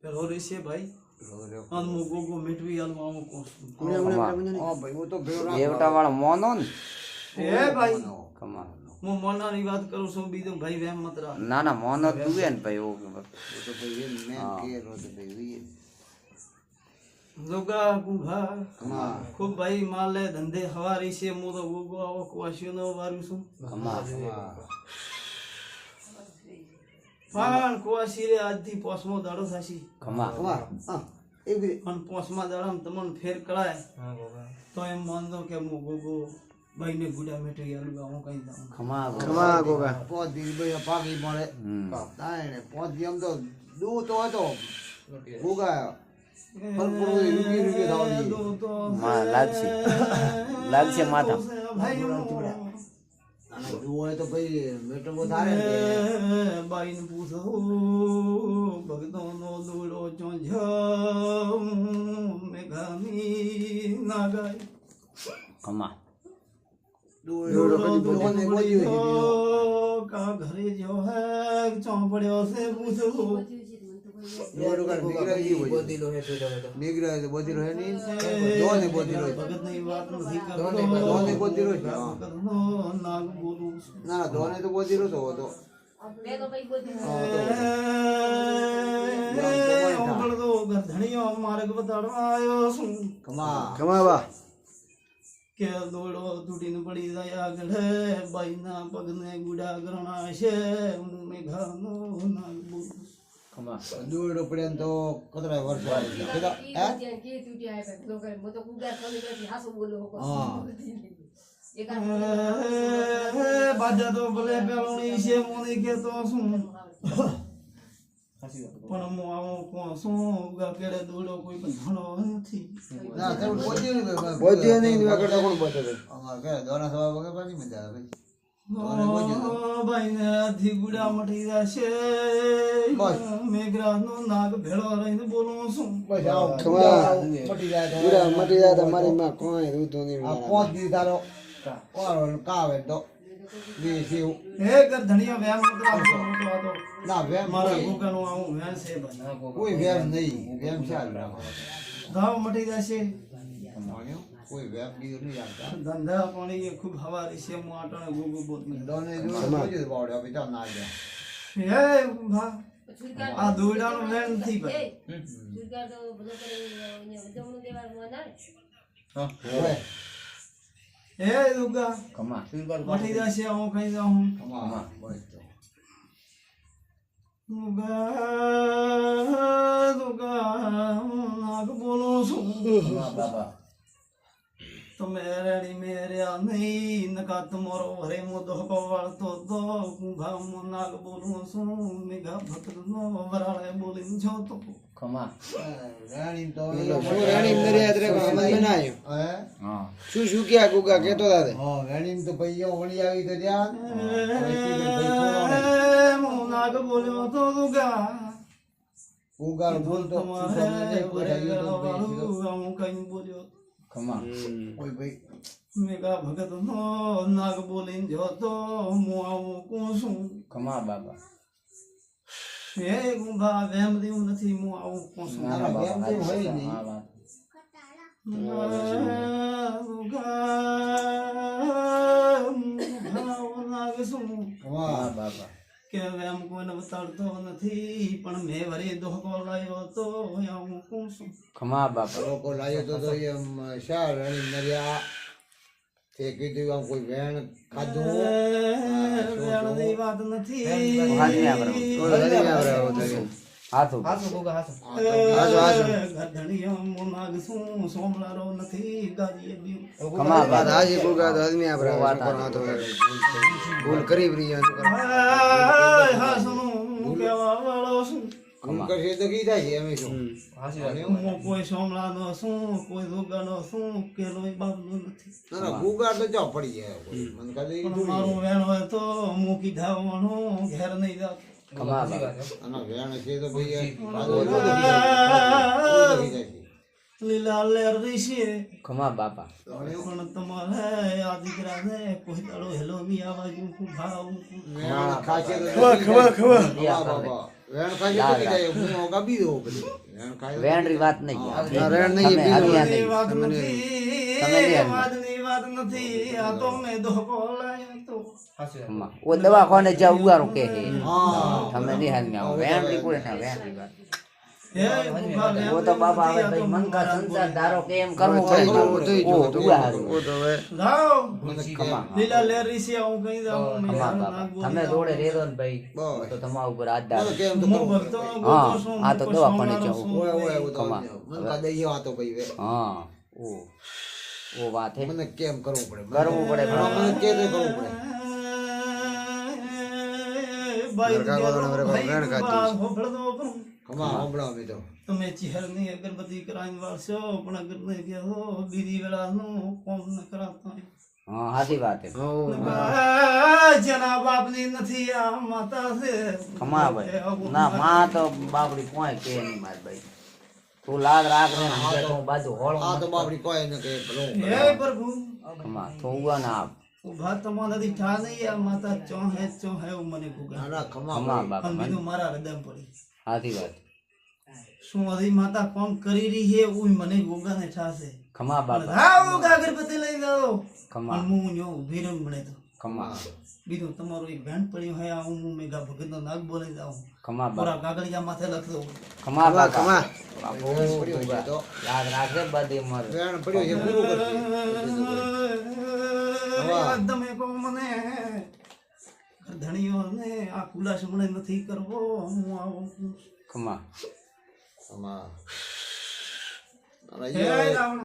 Rory છે ભાઈ અન મુ ગોગો મેટવી આલ મામો કોસ ભાઈ હું તો ભેળો દેવટા વાળો મોનો ને એ ભાઈ કમાલ હું મોનાની વાત કરું છું બીજો ભાઈ વેમ મત રાખ ના ના મોનો તું હે ને ભાઈ તો ભાઈ એમ મેં કે રોજ ભાઈ જોગા ગુંઘા ખૂબ ભાઈ માલે ધંધે હવારી છે મુ તો ગોગો આવો કવાશ્યો નો વારું છું કમાલ પણ કવાશી રે આજથી પોસમો દાડો થાશી કમાલ પણ પોસમા દાડામાં તમને ફેર કળાય તો એમ માનજો કે હું ગોગો ભાઈને ગુડા મેટરી આલું હું કઈ દઉં કમાલ ગોગા પોત દી ભાઈ પાકી મળે તાણે પોત દી આમ તો દૂ તો હતો ગોગા લાગશે માથા તો ભાઈ મેટો બહુ થારે બાઈને પૂછો ભગતો નો દોડો ચોંજ મેઘામી ના ગાય કમાલ કા ઘરે જો હે ચોપડ્યો છે પૂછો માર્ગ બતાડવા આવ્યો છું કે દોડો તૂટીને પડી જાય આગળ બાઈના પગને ગુડા ગરણા છે હું મેઘાનો નાગ બોલું દૂર પડે તો કતરા વર્ષ બાજા તો ભલે પેલોણી છે મોની કે તો શું પણ હું આવું કોણ શું કેડે દોડો કોઈ બંધણો નથી દોના સવા વગર પાછી મજા આવે ભાઈ ને આધી ગુડા મટી જશે મેઘરાજ નો નાગ ભેળો રહીને બોલું છું મટી જાય તમારી માં કોઈ રૂતો નહીં પાંચ દી તારો કોણ કાવે તો હે કર ધણિયા વ્યામ હતો ના વેમ મારા ગોગાનું આવું વેમ છે ભાઈ કોઈ વેમ નહીં વેમ ચાલ ગાવ મટી જશે કોઈ વેમ દીધું નહીં આવતા ધંધા પાણી એ ખૂબ હવારી છે હું આટણે ગોગો બોત દોને જો બોજો બાવડે હવે તો ના ગયા હે ભા આ દોડાનો વેમ નથી ભાઈ હે દુગા કમાલ મટી જશે હું કઈ જાઉં કમા બસ તો દુગા નાગ બોલું છું બાબા તમે રેડી મેર્યા નહીં નકા તમારો હરે મો દોહકો વાળતો તો ગુંઘા મો નાગ બોલું છું મેઘા ભક્ત નો વરાળે બોલીને છો તો કમાલ રાણી તો રાણી દરિયા રે બનાયો હે હા શું ક્યાં ગુગા કેતો દાદે હા રાણી તો પૈયો વળી આવી તો ત્યાં મો નાગ બોલ્યો તો દુગા ઉગાર બોલતો તમારે વરાળે હું કઈ બોલ્યો કમાલ કોઈ ભાઈ મેઘા ભગત નો નાગ બોલીને જોતો હું આવું કોણ છું કમાલ બાબા હે ગુંભા વેમ દેવું નથી હું આવું કોણ છું ના બાબા વેમ તો હોય નહીં. હા વાત વાહ બાબા કે વેમ કોઈને બતાડતો નથી પણ મેં વળી ધોકો લાવ્યો તો હું કોણ છું કમાલ બાબા લોકો લાવ્યો તો એમ શા રાણી નર્યા તે કીધું આમ કોઈ વેણ ખાધું વેણની વાત નથી હાથું ગધણીઓ મોનાગ શું સોમલારો નથી ગાડીએ બી કમાલ બાબા આજે ગુગા તો આદમી આપરે તો ભૂલ કરી પ્રિયા હા સુનું હું કેવા વાળો છું હું કરશે તો કી થાય એમ શું હું કોઈ સોમલાનો શું કોઈ રોગાનો શું કેલોય બાપનો નથી ના ના ગુગાર તો ચા પડી જાય કોઈ મને કદી પણ મારું વેણ હોય તો હું કીધાવાનું ઘેર નહીં જાતો કમાલ બાબા આના વેણ છે તો ભાઈ લીલા લેર છે કમાલ બાબા પણ તમારે આ દીકરાને કોઈ દાડો હેલો બી આવાજ હું ભાવ વેણ ખાશે તો ખબર બાબા વેણ ખાઈ યાદ બધી જાય હું ઓગા બી દો બધી વેણ ખાઈ વેણરી વાત નહીં આ રેણ નહીં, એ તમે બીજું હરિયા એ નહીં. વાત તમે નથી નહીં વાદની વાત નથી આ તો મેં ધોકો લાયો તો ખમા ઓ દવાખાને જા ઉગારો કે હે હા તમે નહીં હાલ્યા વેણરી કોને ના વેણરી વાત હે ભૂખા વેણ વો તો બાપા હવે ભાઈ મન કા સંસાર ધારો કે એમ કરવું પડે ઓ ઉગારો ઓ તો હવે લાવ ખમા લીલા લેરી છે હું કઈ જાઉં મેં ખમા હારું બાપા ના બોલી તમે જાઉં. જોડે રેરો ને ભાઈ બસ. તો તમારા ઉપર હાથ બોલો ડાલે કેમ તો હું કરવું ભક્તો પડે. નો હા, ગોતો છું, આ તો હું દવાખાને સોનારો જાઉં. છું. ઓય ઓય એવું તો ખમા. મને કા દઈ આ તો ભાઈ વે. હા ઓ વાત હે મને કેમ કરવું પડે કરવું પડે હા, મને કે તે કરવું પડે ભાઈ ઘરકા વાળાને વરે ભાઈ વેણ ખાતી બા હોભળતો પણ ખમા હોબળાવ મે તો તમે ચહેરની અગરબત્તી કરાવીને વાળશો પણ અગર નહીં ગયો બીજી વેળાનું કોમ ન કરાવતા હા સાચી વાત હે જેના બાપની નથી આ માતા છે ખમા ભાઈ ના માં તો બાપડી કોઈ કે નહીં માર ભાઈ તું લાગ રાખ ને હંગે તો બાજુ હોળ આ તો બાપડી કોઈ ન કે ભલો હે પ્રભુ ખમા તો ઉગા ના આપ ઉભા તમારાથી ઠા નહીં આ માતા ચો હે એવું મને ગુગા ના ના ખમા ખમા બાપા પણ મને બીજું મારા હૃદય પડી સાચી વાત શું હજી માતા કોમ કરી રહી છે એવું મને ગોગાને ઠાશે ખમા બાપા રાવ અગરબત્તી લઈ જાઓ ખમા પણ હું યો ઉભી રહું મળે તો ખમા બીજું તમારું એક ભેણ પડ્યું હોય હું મેઘા ભગત નો નાગ બોલી જાઉં ખમા બાપા પૂરા કાગળિયા માથે લખ દઉં ખમા બાપા ખમા બાપુ પડ્યો છે તો યાદ રાખજે બધી મર વેણ પડ્યો છે પૂરું કરજે તમે કહો મને ધણીઓ ને આ ખુલાસ મને નથી કરવો હું આવું ખમા ખમા હે રાવણ